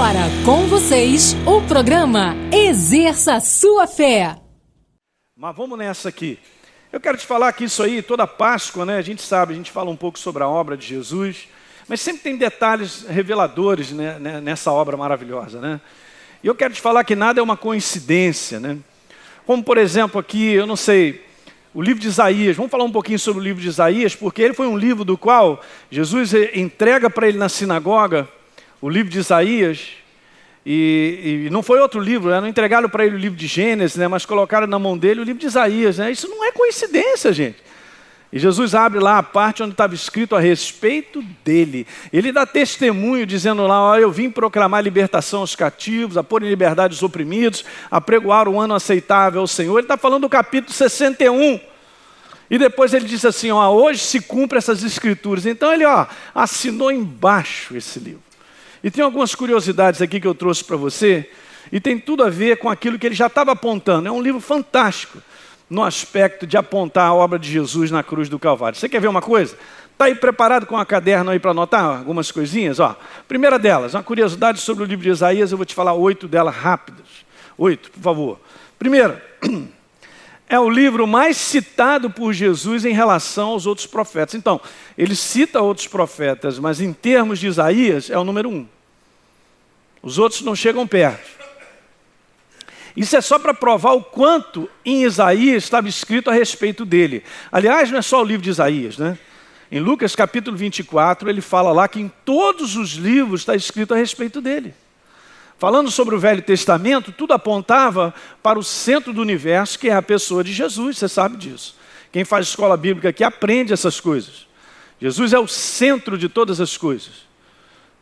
Agora, com vocês, o programa Exerça Sua Fé. Mas vamos nessa aqui. Eu quero te falar que isso aí, toda Páscoa, né? A gente sabe, a gente fala um pouco sobre a obra de Jesus, mas sempre tem detalhes reveladores, né, nessa obra maravilhosa, né? E eu quero te falar que nada é uma coincidência, né? Como, por exemplo, aqui, eu não sei, o livro de Isaías. Vamos falar um pouquinho sobre o livro de Isaías, porque ele foi um livro do qual Jesus entrega para ele na sinagoga o livro de Isaías, e não foi outro livro, né? Não entregaram para ele o livro de Gênesis, né? Mas colocaram na mão dele o livro de Isaías, né? Isso não é coincidência, gente. E Jesus abre lá a parte onde estava escrito a respeito dele. Ele dá testemunho dizendo lá, ó, eu vim proclamar libertação aos cativos, a pôr em liberdade os oprimidos, a pregoar o ano aceitável ao Senhor. Ele está falando do capítulo 61. E depois ele diz assim, ó, hoje se cumpre essas escrituras. Então ele, ó, assinou embaixo esse livro. E tem algumas curiosidades aqui que eu trouxe para você, e tem tudo a ver com aquilo que ele já estava apontando. É um livro fantástico no aspecto de apontar a obra de Jesus na cruz do Calvário. Você quer ver uma coisa? Está aí preparado com um caderno aí para anotar algumas coisinhas? Ó, primeira delas, uma curiosidade sobre o livro de Isaías, eu vou te falar 8 delas rápidas. 8, por favor. Primeiro, é o livro mais citado por Jesus em relação aos outros profetas. Então, ele cita outros profetas, mas em termos de Isaías, é o número 1. Os outros não chegam perto. Isso é só para provar o quanto em Isaías estava escrito a respeito dele. Aliás, não é só o livro de Isaías, né? Em Lucas capítulo 24, ele fala lá que em todos os livros está escrito a respeito dele. Falando sobre o Velho Testamento, tudo apontava para o centro do universo, que é a pessoa de Jesus, você sabe disso. Quem faz escola bíblica aqui aprende essas coisas. Jesus é o centro de todas as coisas.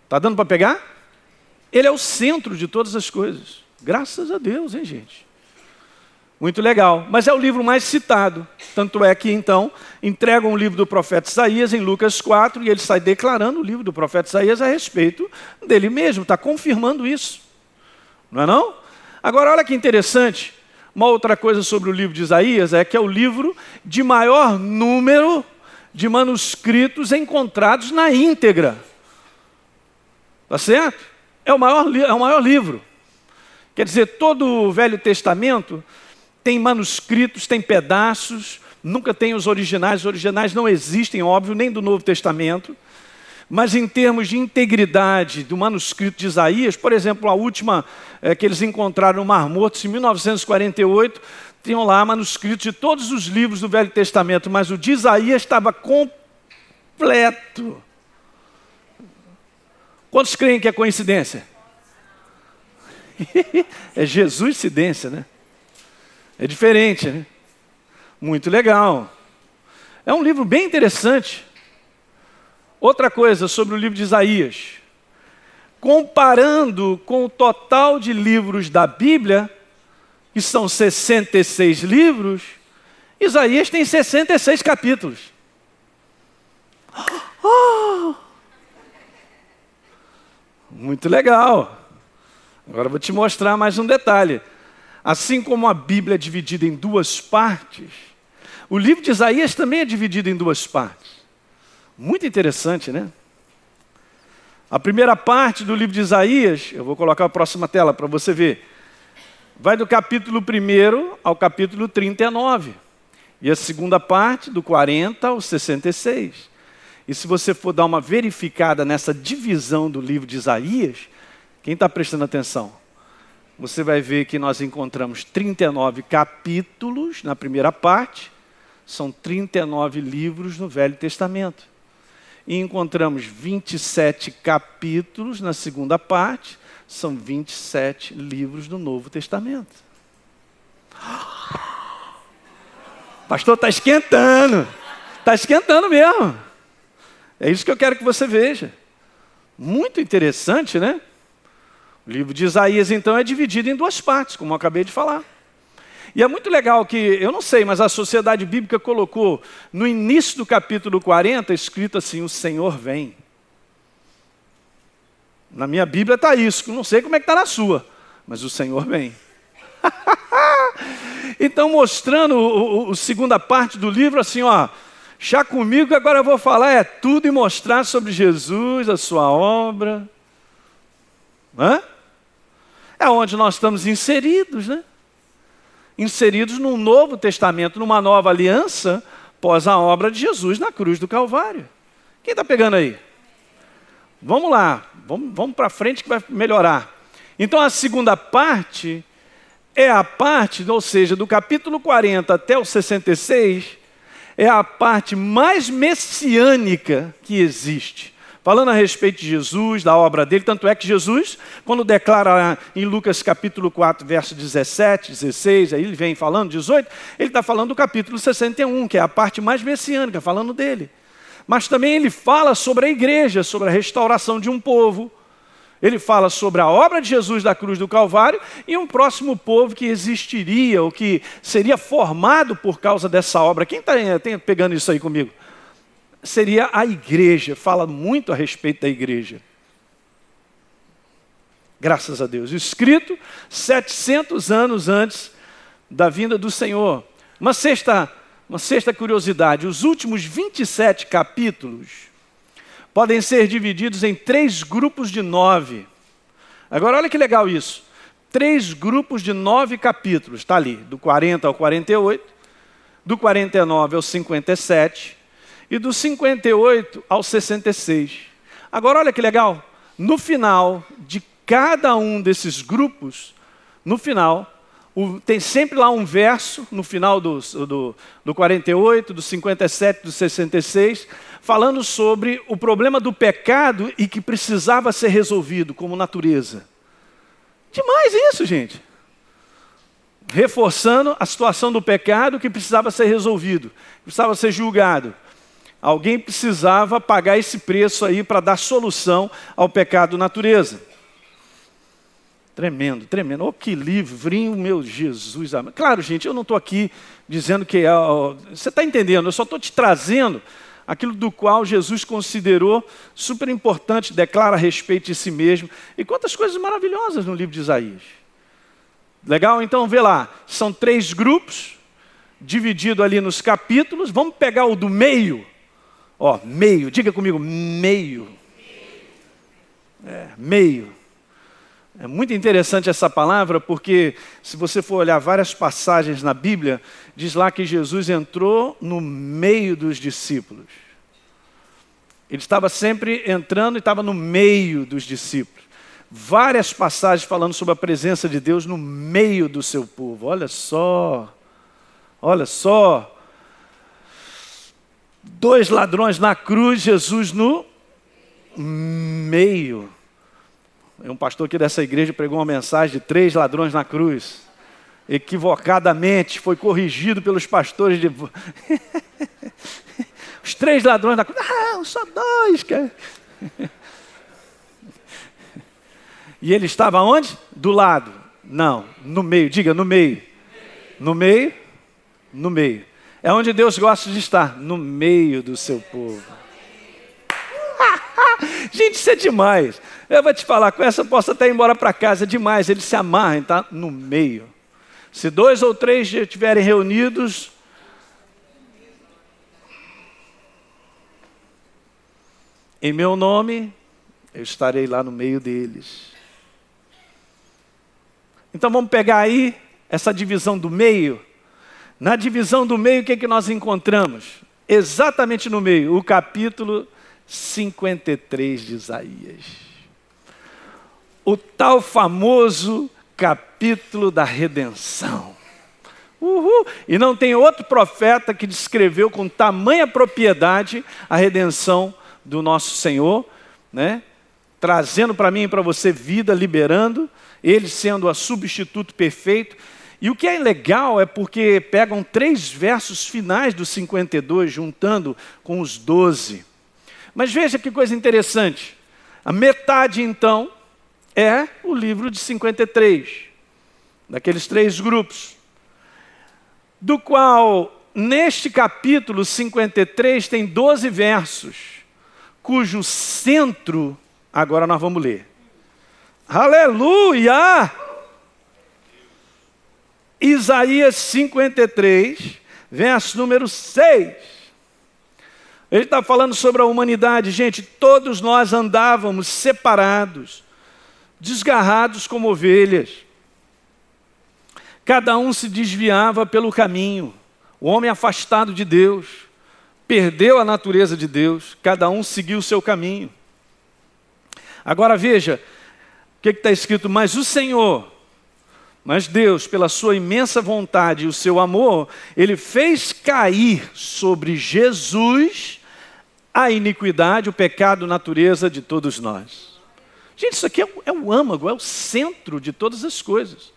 Está dando para pegar? Ele é o centro de todas as coisas. Graças a Deus, hein, gente? Muito legal. Mas é o livro mais citado. Tanto é que, então, entregam o livro do profeta Isaías em Lucas 4 e ele sai declarando o livro do profeta Isaías a respeito dele mesmo. Está confirmando isso. Não é não? Agora, olha que interessante. Uma outra coisa sobre o livro de Isaías é que é o livro de maior número de manuscritos encontrados na íntegra. Tá certo? É o maior livro. Quer dizer, todo o Velho Testamento tem manuscritos, tem pedaços, nunca tem os originais não existem, óbvio, nem do Novo Testamento, mas em termos de integridade do manuscrito de Isaías, por exemplo, a última que eles encontraram no Mar Morto, em 1948, tinham lá manuscritos de todos os livros do Velho Testamento, mas o de Isaías estava completo. Quantos creem que é coincidência? É Jesus-cidência, né? É diferente, né? Muito legal. É um livro bem interessante. Outra coisa sobre o livro de Isaías. Comparando com o total de livros da Bíblia, que são 66 livros, Isaías tem 66 capítulos. Oh! Muito legal. Agora eu vou te mostrar mais um detalhe. Assim como a Bíblia é dividida em duas partes, o livro de Isaías também é dividido em duas partes. Muito interessante, né? A primeira parte do livro de Isaías, eu vou colocar a próxima tela para você ver, vai do capítulo 1 ao capítulo 39. E a segunda parte, do 40 ao 66. E se você for dar uma verificada nessa divisão do livro de Isaías, quem está prestando atenção? Você vai ver que nós encontramos 39 capítulos na primeira parte, são 39 livros no Velho Testamento. E encontramos 27 capítulos na segunda parte, são 27 livros do Novo Testamento. Pastor, está esquentando. Está esquentando mesmo. É isso que eu quero que você veja. Muito interessante, né? O livro de Isaías, então, é dividido em duas partes, como eu acabei de falar. E é muito legal que, eu não sei, mas a Sociedade Bíblica colocou no início do capítulo 40, escrito assim, o Senhor vem. Na minha Bíblia está isso, não sei como é que está na sua, mas o Senhor vem. Então, mostrando a segunda parte do livro, assim, ó, chá comigo que agora eu vou falar tudo e mostrar sobre Jesus, a sua obra. Hã? É onde nós estamos inseridos, né? Inseridos num novo testamento, numa nova aliança, após a obra de Jesus na cruz do Calvário. Quem está pegando aí? Vamos lá, vamos para frente que vai melhorar. Então a segunda parte é a parte, ou seja, do capítulo 40 até o 66, é a parte mais messiânica que existe. Falando a respeito de Jesus, da obra dele, tanto é que Jesus, quando declara em Lucas capítulo 4, verso 17, 16, aí ele vem falando, 18, ele está falando do capítulo 61, que é a parte mais messiânica, falando dele. Mas também ele fala sobre a igreja, sobre a restauração de um povo. Ele fala sobre a obra de Jesus da cruz do Calvário e um próximo povo que existiria, ou que seria formado por causa dessa obra. Quem está pegando isso aí comigo? Seria a igreja, fala muito a respeito da igreja. Graças a Deus. Escrito 700 anos antes da vinda do Senhor. Uma sexta curiosidade, os últimos 27 capítulos podem ser divididos em 3 grupos de 9. Agora olha que legal isso. 3 grupos de 9 capítulos, está ali, do 40 ao 48, do 49 ao 57 e do 58 ao 66. Agora olha que legal, no final de cada um desses grupos, no final, tem sempre lá um verso, no final do 48, do 57, do 66, falando sobre o problema do pecado e que precisava ser resolvido como natureza. Demais isso, gente. Reforçando a situação do pecado que precisava ser resolvido, precisava ser julgado. Alguém precisava pagar esse preço aí para dar solução ao pecado natureza. Tremendo, tremendo. Oh, que livrinho, meu Jesus. Claro, gente, eu não estou aqui dizendo que... Você está entendendo, eu só estou te trazendo aquilo do qual Jesus considerou super importante, declara a respeito de si mesmo. E quantas coisas maravilhosas no livro de Isaías. Legal? Então, vê lá. São 3 grupos, dividido ali nos capítulos. Vamos pegar o do meio. Ó, meio. Diga comigo, meio. Meio. É muito interessante essa palavra, porque se você for olhar várias passagens na Bíblia, diz lá que Jesus entrou no meio dos discípulos. Ele estava sempre entrando e estava no meio dos discípulos. Várias passagens falando sobre a presença de Deus no meio do seu povo. Olha só, olha só. 2 ladrões na cruz, Jesus no meio. Um pastor aqui dessa igreja pregou uma mensagem de 3 ladrões na cruz. Equivocadamente, foi corrigido pelos pastores de... Os 3 ladrões na cruz. Não, só 2. Cara. E ele estava onde? Do lado. Não, no meio. Diga, no meio. No meio? No meio. É onde Deus gosta de estar. No meio do seu povo. Gente, isso é demais. Eu vou te falar, com essa eu posso até ir embora para casa. É demais, eles se amarram, tá? No meio. Se 2 ou 3 estiverem reunidos, em meu nome, eu estarei lá no meio deles. Então vamos pegar aí essa divisão do meio. Na divisão do meio, o que é que nós encontramos? Exatamente no meio, o capítulo 53 de Isaías. O tal famoso capítulo da redenção. Uhul. E não tem outro profeta que descreveu com tamanha propriedade a redenção do nosso Senhor, né? Trazendo para mim e para você vida, liberando, ele sendo o substituto perfeito. E o que é legal é porque pegam 3 versos finais do 52, juntando com os 12. Mas veja que coisa interessante. A metade, então, é o livro de 53, daqueles 3 grupos, do qual, neste capítulo 53, tem 12 versos, cujo centro, agora nós vamos ler. Aleluia! Isaías 53, verso número 6. Ele está falando sobre a humanidade. Gente, todos nós andávamos separados, desgarrados como ovelhas. Cada um se desviava pelo caminho. O homem afastado de Deus, perdeu a natureza de Deus, cada um seguiu o seu caminho. Agora veja, o que está escrito? Mas Deus, pela sua imensa vontade e o seu amor, Ele fez cair sobre Jesus a iniquidade, o pecado, natureza de todos nós. Gente, isso aqui é o âmago, é o centro de todas as coisas.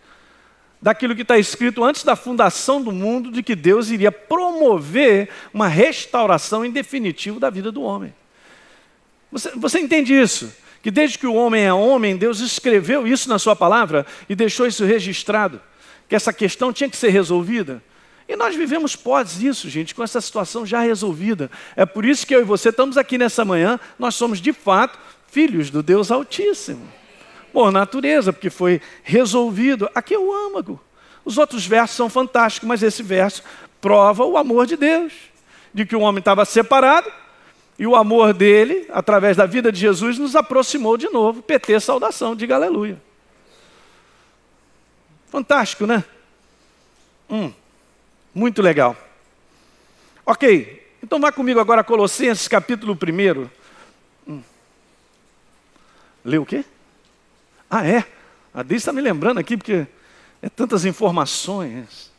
Daquilo que está escrito antes da fundação do mundo, de que Deus iria promover uma restauração em definitivo da vida do homem. Você entende isso? Que desde que o homem é homem, Deus escreveu isso na sua palavra e deixou isso registrado, que essa questão tinha que ser resolvida. E nós vivemos pós isso, gente, com essa situação já resolvida. É por isso que eu e você estamos aqui nessa manhã, nós somos de fato filhos do Deus Altíssimo. Por natureza, porque foi resolvido. Aqui é o âmago. Os outros versos são fantásticos, mas esse verso prova o amor de Deus. De que o homem estava separado, e o amor dele, através da vida de Jesus, nos aproximou de novo. PT, saudação, diga aleluia. Fantástico, né? Muito legal. Ok, então vá comigo agora a Colossenses, capítulo 1. Lê o quê? Ah, é? A Deise está me lembrando aqui, porque é tantas informações.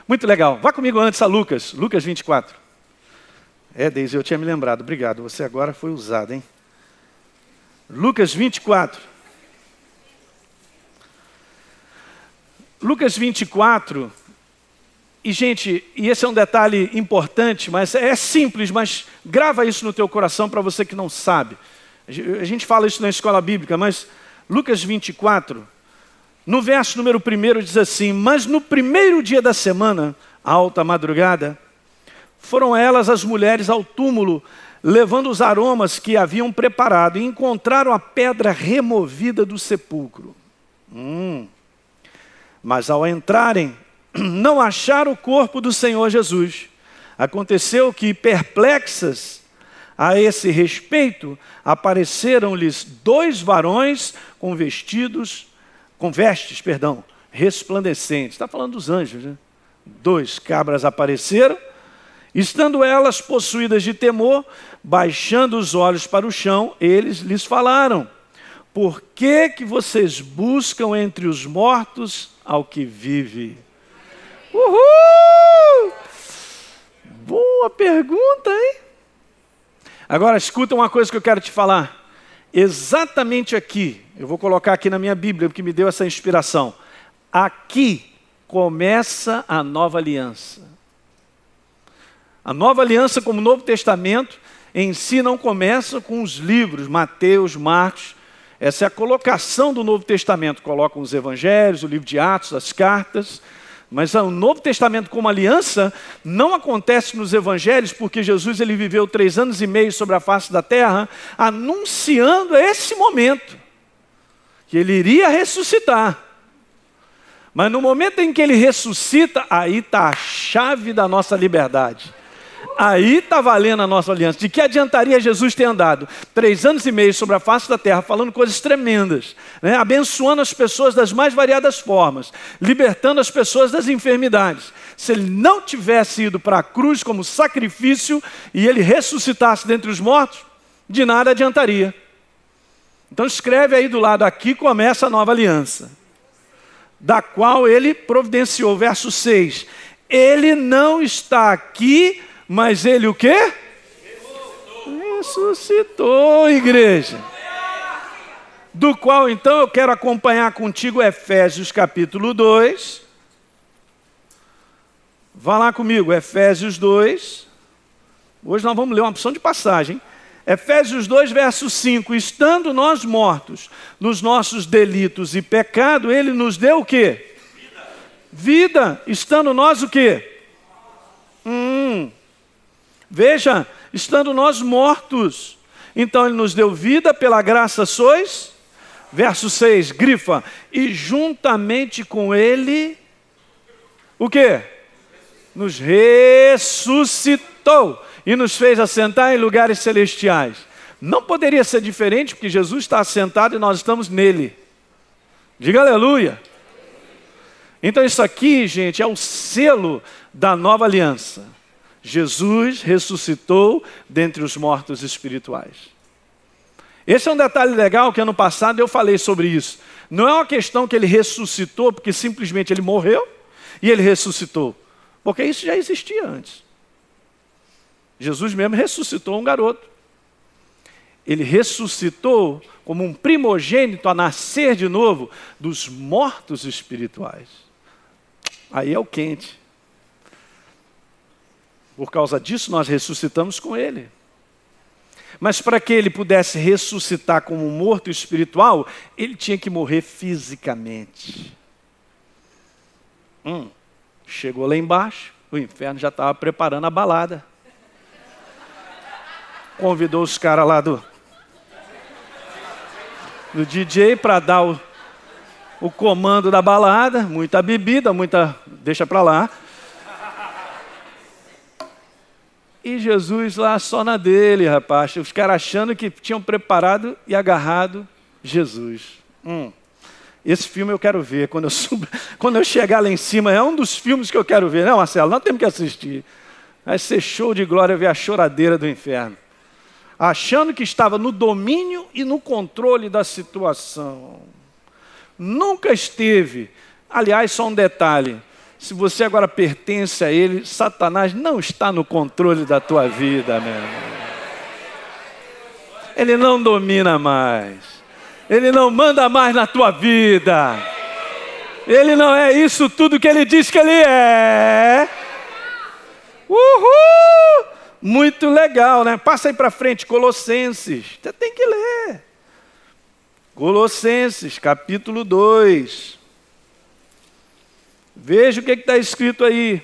Muito legal. Vá comigo antes a Lucas 24. Deise, eu tinha me lembrado. Obrigado, você agora foi usado, hein? Lucas 24. Lucas 24. E, gente, esse é um detalhe importante, mas é simples, mas grava isso no teu coração para você que não sabe. A gente fala isso na escola bíblica, mas Lucas 24, no verso número 1 diz assim: mas no primeiro dia da semana, alta madrugada, foram elas as mulheres ao túmulo, levando os aromas que haviam preparado, e encontraram a pedra removida do sepulcro. Mas ao entrarem, não acharam o corpo do Senhor Jesus. Aconteceu que, perplexas a esse respeito, apareceram-lhes 2 varões com vestes resplandecentes. Está falando dos anjos, né? 2 cabras apareceram, estando elas possuídas de temor, baixando os olhos para o chão, eles lhes falaram: por que vocês buscam entre os mortos ao que vive? Uhul! Boa pergunta, hein? Agora, escuta uma coisa que eu quero te falar. Exatamente aqui, eu vou colocar aqui na minha Bíblia, porque me deu essa inspiração. Aqui começa a nova aliança. A nova aliança, como o Novo Testamento, em si não começa com os livros, Mateus, Marcos. Essa é a colocação do Novo Testamento. Colocam os evangelhos, o livro de Atos, as cartas. Mas o Novo Testamento como aliança não acontece nos evangelhos, porque Jesus ele viveu 3 anos e meio sobre a face da terra, anunciando esse momento, que ele iria ressuscitar. Mas no momento em que ele ressuscita, aí está a chave da nossa liberdade. Aí está valendo a nossa aliança. De que adiantaria Jesus ter andado 3 anos e meio sobre a face da terra, falando coisas tremendas, né? Abençoando as pessoas das mais variadas formas, libertando as pessoas das enfermidades, se ele não tivesse ido para a cruz como sacrifício e ele ressuscitasse dentre os mortos? De nada adiantaria. Então escreve aí do lado: aqui começa a nova aliança, da qual ele providenciou. Verso 6, ele não está aqui, mas ele o quê? Ressuscitou, igreja. Do qual então eu quero acompanhar contigo Efésios capítulo 2. Vá lá comigo, Efésios 2. Hoje nós vamos ler uma opção de passagem. Efésios 2, verso 5. Estando nós mortos nos nossos delitos e pecado, ele nos deu o quê? Vida. Estando nós o quê? Veja, estando nós mortos, então ele nos deu vida, pela graça sois. Verso 6, grifa: e juntamente com ele, o quê? Nos ressuscitou e nos fez assentar em lugares celestiais. Não poderia ser diferente, porque Jesus está assentado e nós estamos nele. Diga aleluia. Então isso aqui, gente, é o selo da nova aliança. Jesus ressuscitou dentre os mortos espirituais. Esse é um detalhe legal que ano passado eu falei sobre isso. Não é uma questão que ele ressuscitou porque simplesmente ele morreu e ele ressuscitou. Porque isso já existia antes. Jesus mesmo ressuscitou um garoto. Ele ressuscitou como um primogênito a nascer de novo dos mortos espirituais. Aí é o quente. Por causa disso nós ressuscitamos com ele. Mas para que ele pudesse ressuscitar como um morto espiritual, ele tinha que morrer fisicamente. Chegou lá embaixo, o inferno já estava preparando a balada. Convidou os caras lá do DJ para dar o comando da balada, muita bebida, deixa para lá. E Jesus lá só na dele, rapaz. Os caras achando que tinham preparado e agarrado Jesus. Esse filme eu quero ver. Quando eu chegar lá em cima, é um dos filmes que eu quero ver. Não, Marcelo, nós temos que assistir. Vai ser show de glória ver a choradeira do inferno. Achando que estava no domínio e no controle da situação. Nunca esteve. Aliás, só um detalhe. Se você agora pertence a ele, Satanás não está no controle da tua vida, meu irmão. Ele não domina mais. Ele não manda mais na tua vida. Ele não é isso tudo que ele diz que ele é. Uhul! Muito legal, né? Passa aí para frente, Colossenses. Você tem que ler. Colossenses, capítulo 2. Veja o que está escrito aí.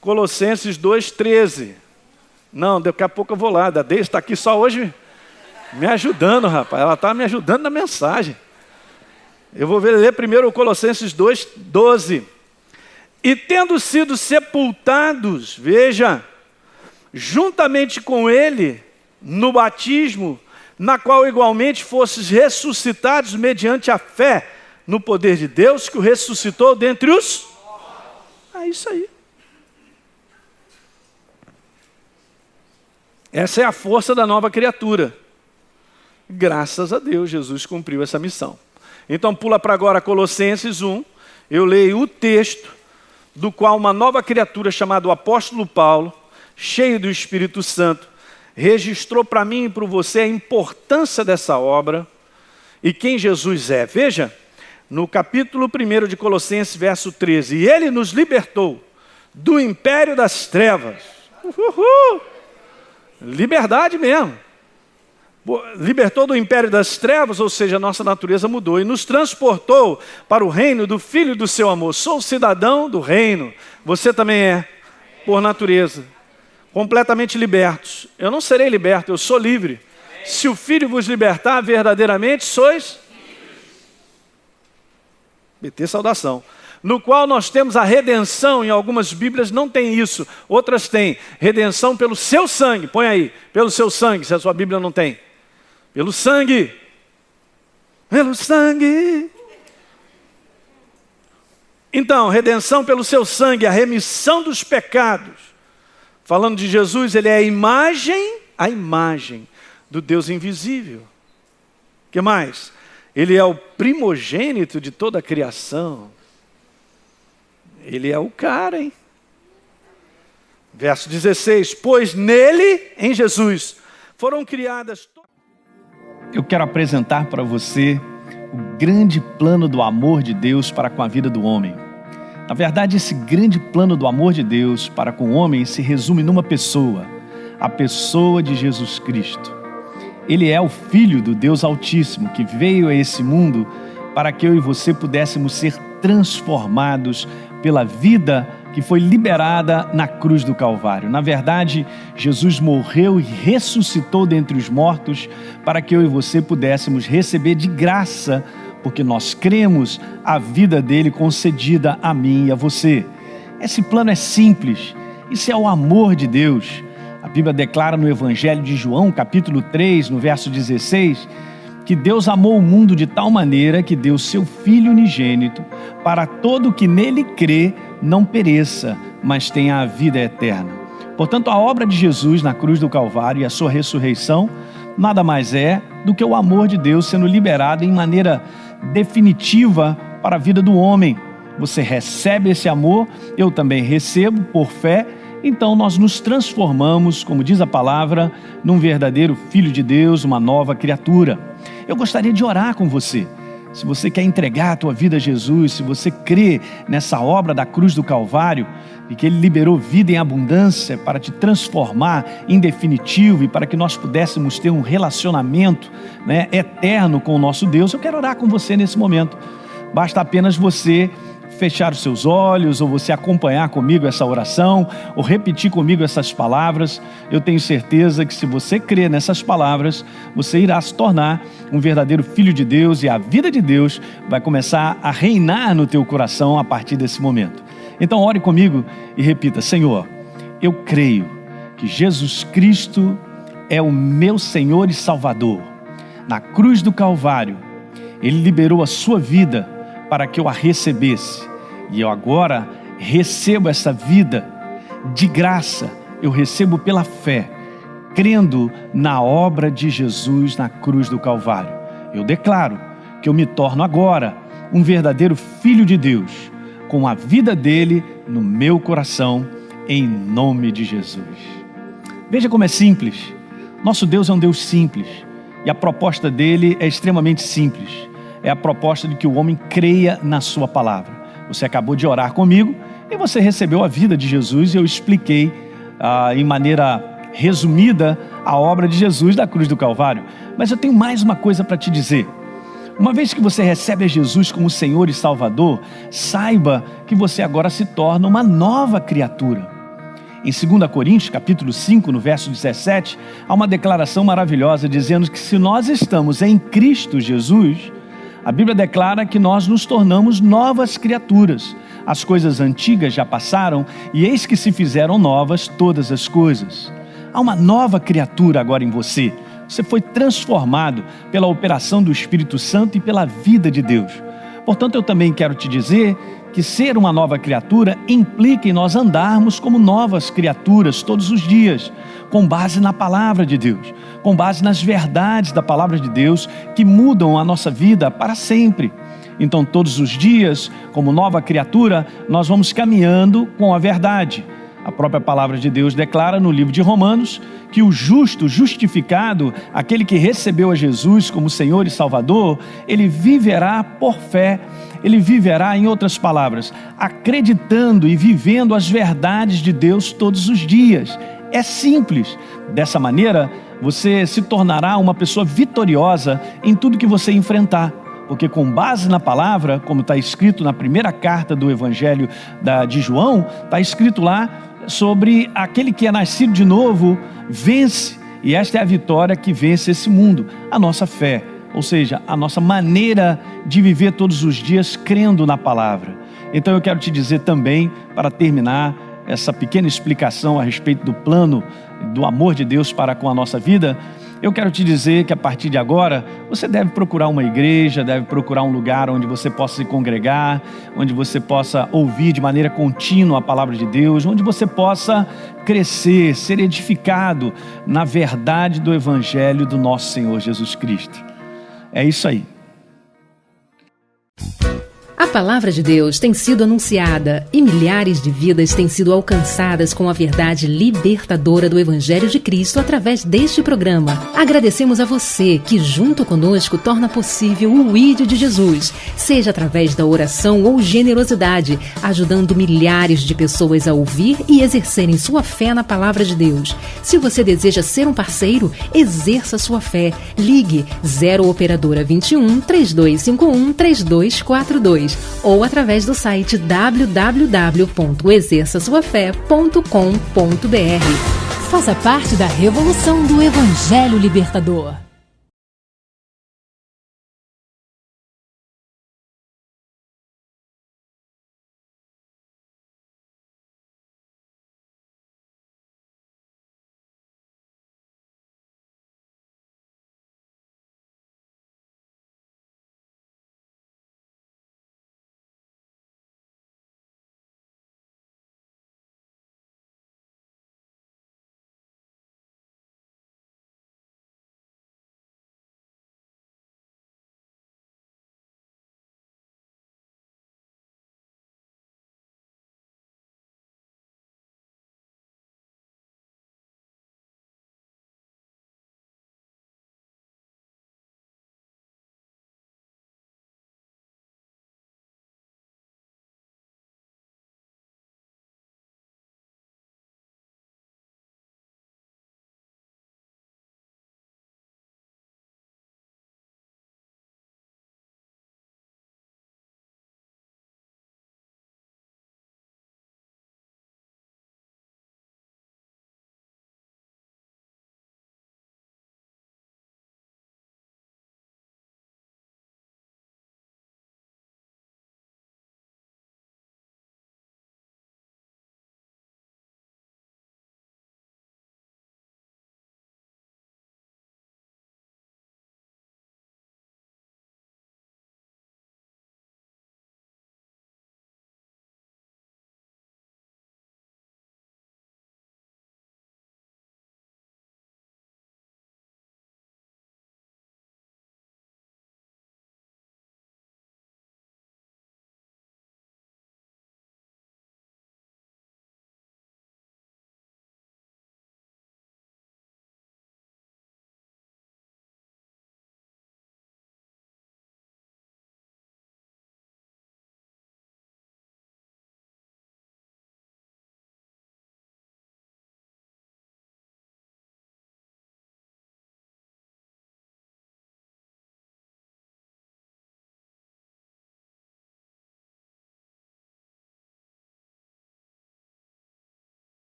Colossenses 2,13. Não, daqui a pouco eu vou lá. A Deise está aqui só hoje me ajudando, rapaz. Ela está me ajudando na mensagem. Eu vou ler primeiro o Colossenses 2,12. E tendo sido sepultados, veja, juntamente com ele, no batismo, na qual igualmente fostes ressuscitados mediante a fé, no poder de Deus que o ressuscitou dentre os... É isso aí. Essa é a força da nova criatura. Graças a Deus, Jesus cumpriu essa missão. Então pula para agora Colossenses 1. Eu leio o texto do qual uma nova criatura chamada o apóstolo Paulo, cheio do Espírito Santo, registrou para mim e para você a importância dessa obra e quem Jesus é. Veja, no capítulo 1 de Colossenses, verso 13. E ele nos libertou do império das trevas. Liberdade mesmo. Libertou do império das trevas, ou seja, a nossa natureza mudou. E nos transportou para o reino do Filho do seu amor. Sou cidadão do reino. Você também é, por natureza. Completamente libertos. Eu não serei liberto, eu sou livre. Se o Filho vos libertar, verdadeiramente sois... BT saudação. No qual nós temos a redenção, em algumas Bíblias não tem isso, outras têm. Redenção pelo seu sangue, põe aí, pelo seu sangue, se a sua Bíblia não tem. Pelo sangue. Pelo sangue. Então, redenção pelo seu sangue, a remissão dos pecados. Falando de Jesus, ele é a imagem do Deus invisível. O que mais? Ele é o primogênito de toda a criação. Ele é o cara, hein? Verso 16. Pois nele, em Jesus, foram criadas... Eu quero apresentar para você o grande plano do amor de Deus para com a vida do homem. Na verdade, esse grande plano do amor de Deus para com o homem se resume numa pessoa. A pessoa de Jesus Cristo. Ele é o Filho do Deus Altíssimo, que veio a esse mundo para que eu e você pudéssemos ser transformados pela vida que foi liberada na cruz do Calvário. Na verdade, Jesus morreu e ressuscitou dentre os mortos para que eu e você pudéssemos receber de graça, porque nós cremos, a vida dele concedida a mim e a você. Esse plano é simples, isso é o amor de Deus. A Bíblia declara no Evangelho de João, capítulo 3, no verso 16, que Deus amou o mundo de tal maneira que deu seu Filho unigênito para todo que nele crê não pereça, mas tenha a vida eterna. Portanto, a obra de Jesus na cruz do Calvário e a sua ressurreição nada mais é do que o amor de Deus sendo liberado em maneira definitiva para a vida do homem. Você recebe esse amor, eu também recebo por fé. Então nós nos transformamos, como diz a palavra, num verdadeiro filho de Deus, uma nova criatura. Eu gostaria de orar com você. Se você quer entregar a tua vida a Jesus, se você crê nessa obra da cruz do Calvário e que Ele liberou vida em abundância para te transformar em definitivo e para que nós pudéssemos ter um relacionamento, eterno com o nosso Deus, eu quero orar com você nesse momento. Basta apenas você fechar os seus olhos, ou você acompanhar comigo essa oração, ou repetir comigo essas palavras. Eu tenho certeza que se você crer nessas palavras, você irá se tornar um verdadeiro filho de Deus e a vida de Deus vai começar a reinar no teu coração a partir desse momento. Então ore comigo e repita: Senhor, eu creio que Jesus Cristo é o meu Senhor e Salvador. Na cruz do Calvário, Ele liberou a sua vida para que eu a recebesse. E eu agora recebo essa vida de graça, eu recebo pela fé, crendo na obra de Jesus na cruz do Calvário. Eu declaro que eu me torno agora um verdadeiro filho de Deus, com a vida dele no meu coração, em nome de Jesus. Veja como é simples. Nosso Deus é um Deus simples, e a proposta dele é extremamente simples. É a proposta de que o homem creia na sua palavra. Você acabou de orar comigo e você recebeu a vida de Jesus, e eu expliquei em maneira resumida a obra de Jesus da cruz do Calvário. Mas eu tenho mais uma coisa para te dizer. Uma vez que você recebe a Jesus como Senhor e Salvador, saiba que você agora se torna uma nova criatura. Em 2 Coríntios, capítulo 5, no verso 17, há uma declaração maravilhosa dizendo que se nós estamos em Cristo Jesus, a Bíblia declara que nós nos tornamos novas criaturas. As coisas antigas já passaram e eis que se fizeram novas todas as coisas. Há uma nova criatura agora em você. Você foi transformado pela operação do Espírito Santo e pela vida de Deus. Portanto, eu também quero te dizer que ser uma nova criatura implica em nós andarmos como novas criaturas todos os dias, com base na palavra de Deus, com base nas verdades da palavra de Deus que mudam a nossa vida para sempre. Então, todos os dias, como nova criatura, nós vamos caminhando com a verdade. A própria palavra de Deus declara no livro de Romanos que o justo, justificado, aquele que recebeu a Jesus como Senhor e Salvador, ele viverá por fé. Ele viverá, em outras palavras, acreditando e vivendo as verdades de Deus todos os dias. É simples. Dessa maneira, você se tornará uma pessoa vitoriosa em tudo que você enfrentar. Porque com base na palavra, como está escrito na primeira carta do Evangelho de João, está escrito lá sobre aquele que é nascido de novo, vence. E esta é a vitória que vence esse mundo, a nossa fé. Ou seja, a nossa maneira de viver todos os dias crendo na palavra. Então eu quero te dizer também, para terminar essa pequena explicação a respeito do plano, do amor de Deus para com a nossa vida, eu quero te dizer que a partir de agora, você deve procurar uma igreja, deve procurar um lugar onde você possa se congregar, onde você possa ouvir de maneira contínua a palavra de Deus, onde você possa crescer, ser edificado na verdade do Evangelho do nosso Senhor Jesus Cristo. É isso aí. A palavra de Deus tem sido anunciada e milhares de vidas têm sido alcançadas com a verdade libertadora do Evangelho de Cristo através deste programa. Agradecemos a você que, junto conosco, torna possível o ID de Jesus, seja através da oração ou generosidade, ajudando milhares de pessoas a ouvir e exercerem sua fé na palavra de Deus. Se você deseja ser um parceiro, exerça sua fé. Ligue 0 Operadora 21 3251 3242 ou através do site www.exerçasuafé.com.br. Faça parte da revolução do Evangelho Libertador.